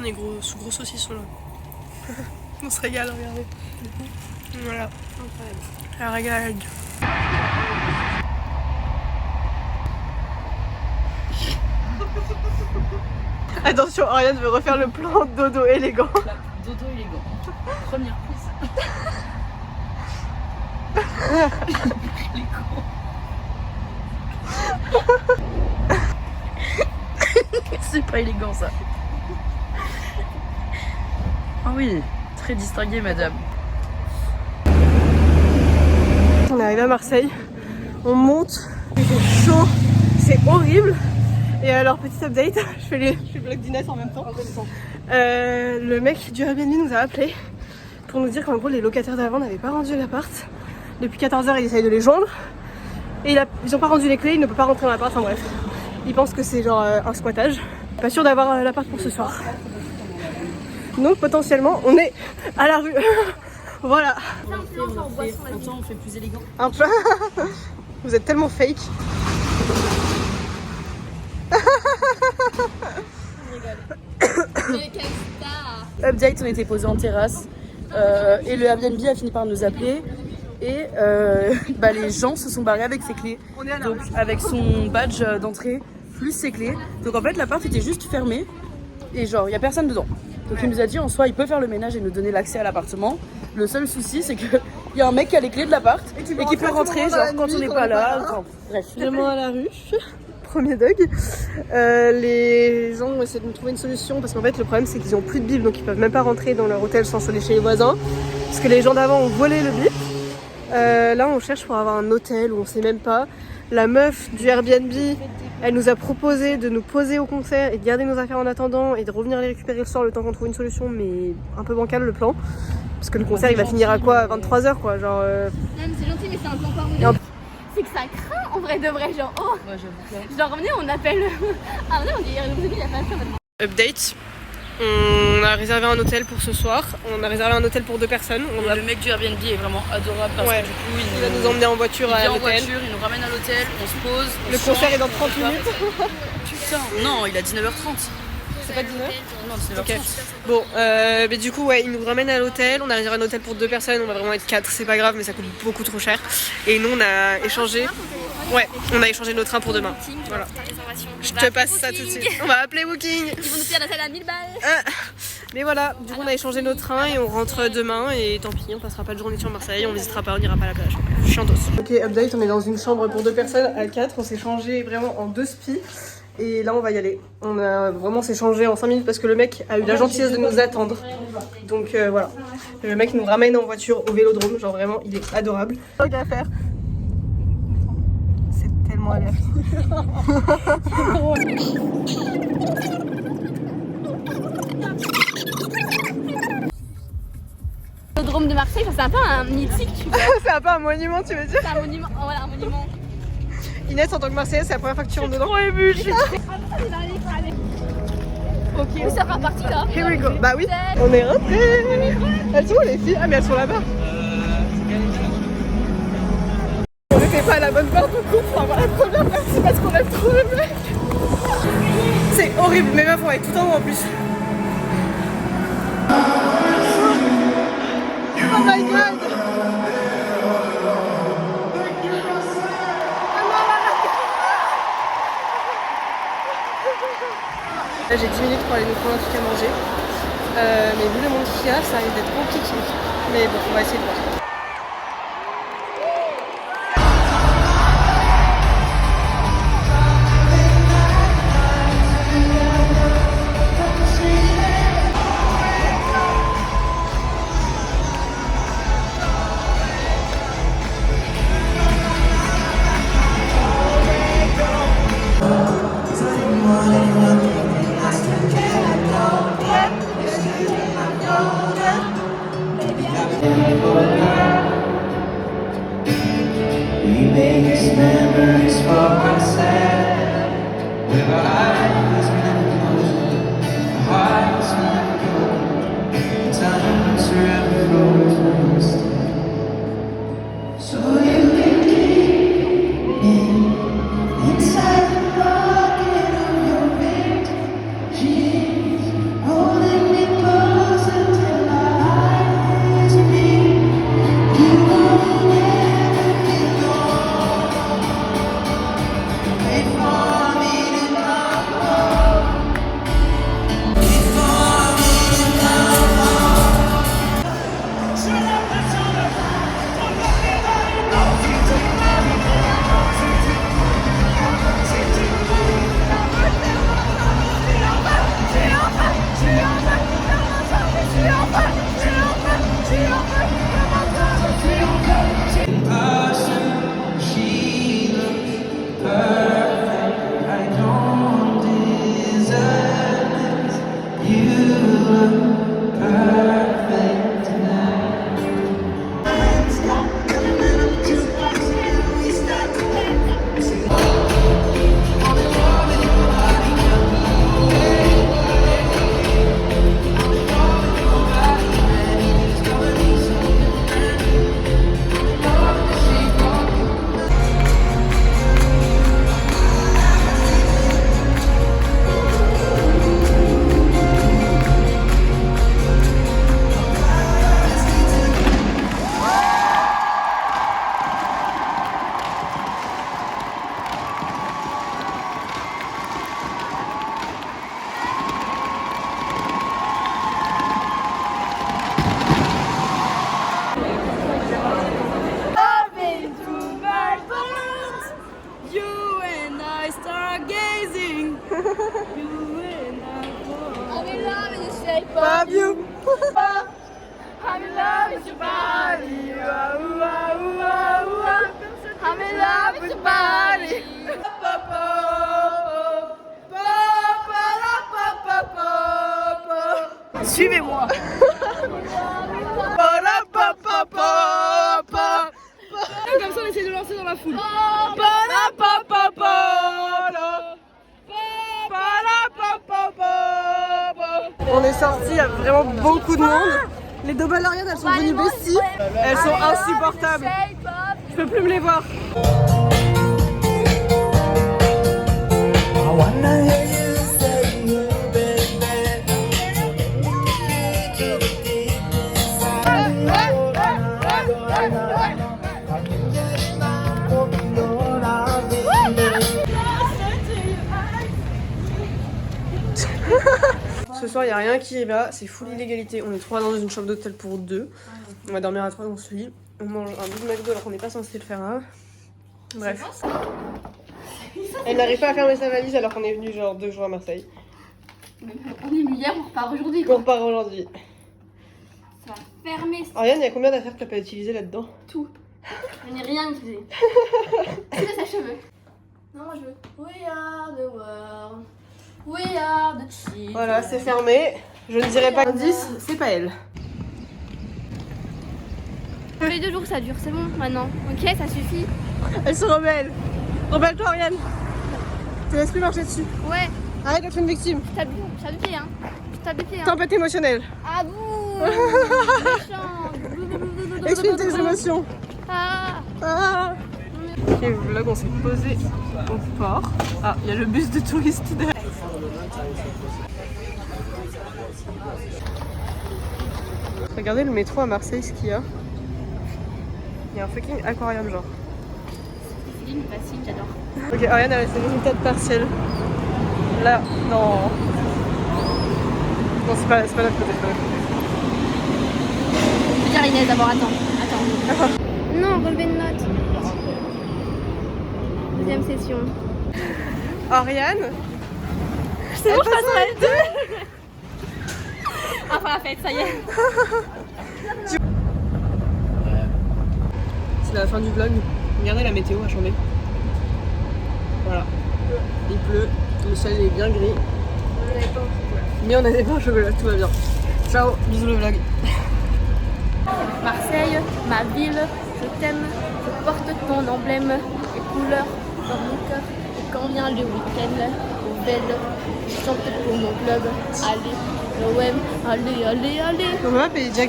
on est sous gros saucisson là. On se régale, regardez. Voilà. Incroyable. La régalade. Attention, Ariane veut refaire le plan dodo élégant. Dodo élégant. Première prise. Les cons. C'est pas élégant ça. Ah oui, très distingué madame. On est arrivé à Marseille, on monte, il fait chaud, c'est horrible. Et alors petit update, je fais le vlog d'Inès en même temps. Le mec du Airbnb nous a appelé pour nous dire qu'en gros les locataires d'avant n'avaient pas rendu l'appart. Depuis 14h il essaye de les joindre. Et ils ont pas rendu les clés, il ne peut pas rentrer dans l'appart, enfin bref. Il pense que c'est genre un squattage. Pas sûr d'avoir l'appart pour ce soir. Donc potentiellement on est à la rue. Voilà. On fait plus élégant. Un peu. Vous êtes tellement fake. Update, on était posé en terrasse et le Airbnb a fini par nous appeler et les gens se sont barrés avec ses clés. Donc avec son badge d'entrée plus ses clés. Donc en fait l'appart était juste fermé et genre il y a personne dedans. Donc il nous a dit en soi il peut faire le ménage et nous donner l'accès à l'appartement. Le seul souci c'est que il y a un mec qui a les clés de l'appart et qui peut rentrer genre quand on n'est pas là. Enfin, bref. Finalement à la rue. Premier dog. Les gens ont essayé de nous trouver une solution parce qu'en fait le problème c'est qu'ils ont plus de bip donc ils peuvent même pas rentrer dans leur hôtel sans sonner chez les voisins parce que les gens d'avant ont volé le bip. Là on cherche pour avoir un hôtel où on sait même pas. La meuf du Airbnb elle nous a proposé de nous poser au concert et de garder nos affaires en attendant et de revenir les récupérer le soir le temps qu'on trouve une solution, mais un peu bancal le plan parce que le concert il va finir à quoi, à 23h quoi, genre Non mais c'est gentil mais c'est un plan par c'est que ça craint en vrai de vrai, genre oh ouais, genre revenez on appelle ah non on dit il y a pas ça maintenant. Update, on a réservé un hôtel pour ce soir, on a réservé un hôtel pour 2 personnes. Le mec du Airbnb est vraiment adorable parce que du coup il va nous emmener en voiture à l'hôtel. Il nous ramène à l'hôtel, on se pose. Le concert est dans 30 minutes. Putain, non il a 19h30. C'est pas 19h? Non, 19h30. Okay. Bon, mais du coup, ouais, il nous ramène à l'hôtel. On a réservé un hôtel pour 2 personnes. On va vraiment être 4, c'est pas grave, mais ça coûte beaucoup trop cher. Et nous, on a échangé. Ouais, on a échangé nos trains pour demain. Voilà. Je te passe ça tout de suite. On va appeler Booking. Ils vont nous payer la salle à 1000 balles. Mais voilà, du coup, on a échangé nos trains et on rentre demain. Et tant pis, on passera pas de journée sur Marseille. On visitera pas, on ira pas à la plage. Chiantos. Ok, update, on est dans une chambre pour 2 personnes à 4. On s'est changé vraiment en 2 spies. Et là on va y aller. On a vraiment s'échangé en 5 minutes parce que le mec a eu la gentillesse de nous attendre. Donc voilà. Le mec nous ramène en voiture au vélodrome. Genre vraiment il est adorable. Truc à faire. C'est tellement à l'air. Le Vélodrome de Marseille, c'est un peu un mythique tu vois. C'est un peu un monument tu veux dire? C'est un monument, voilà un monument. Inès en tant que Marseillaise c'est la première fois que tu rentres dedans. Trop ému, Ok, oui, ça fera partie là. Here we go. Bah oui, on est rentrés. Elles sont où les filles? Ah mais elles sont là-bas. On n'était pas à la bonne part du coup pour avoir la première partie parce qu'on aime trop le mec. C'est horrible, mais meuf on va être tout en haut en plus. Oh my god. Là j'ai 10 minutes pour aller nous prendre un truc à manger. Mais vu le monde qu'il y a, ça risque d'être compliqué. Mais bon, on va essayer de voir. I'm in love with the shape Love you. I'm in love with your body. I'm in love with your body. Suivez-moi. Comme ça on essaie de lancer dans la foule. On est sortis, il y a vraiment beaucoup de monde. Les Dobaloriennes, elles sont devenues besties. Elles sont insupportables. Je peux plus me les voir. Ce soir, il n'y a rien qui va, c'est full illégalité. On est 3 dans une chambre d'hôtel pour 2. On va dormir à 3 dans ce lit. On mange un Big McDo alors qu'on n'est pas censé le faire là. Bref. Elle n'arrive pas à fermer sa valise alors qu'on est venu genre 2 jours à Marseille. On est venu hier, on repart aujourd'hui. On repart aujourd'hui. Ça va fermer Ariane, il y a combien d'affaires que tu n'as pas utilisées là-dedans? tout. Je n'ai rien utilisé. C'est là sa cheveux. Non, moi je veux. We are the world. We are the children. Voilà, c'est fermé. Je ne dirai pas 10, c'est pas elle. Ça fait 2 jours que ça dure, c'est bon maintenant. Ok, ça suffit. Elle se rebelle. Rebelle-toi, Ariane. Je te laisse plus marcher dessus. Ouais, Arrête d'être une victime. je tape du pied, hein. Je tape du pied, hein. Tempête émotionnelle. Ah vous méchant. Exprime tes émotions. Ah. Ah. Ok, vlog, on s'est posé au port. Ah, il y a le bus de touristes derrière. Regardez le métro à Marseille, ce qu'il y a. Il y a un fucking aquarium genre. C'est une facile, j'adore. Ok, Ariane a laissé une tête partielle. Là, non. Non, c'est pas notre côté, c'est pas notre côté. Je veux dire Inès d'abord, attends. Non, relevé de notes. Deuxième session. Ariane. C'est bon, je passerai le 2. Enfin la fête, ça y est. C'est la fin du vlog. Regardez la météo à Chambé. Voilà. Il pleut, le ciel est bien gris. Mais on a des pains au chocolat, tout va bien. Ciao, bisous le vlog. Marseille, ma ville, je t'aime, je porte ton emblème, les couleurs dans mon cœur. Et quand vient le week-end, au bel, je chante pour mon club. Allez, l'OM, allez, allez, allez. On va payer Jack.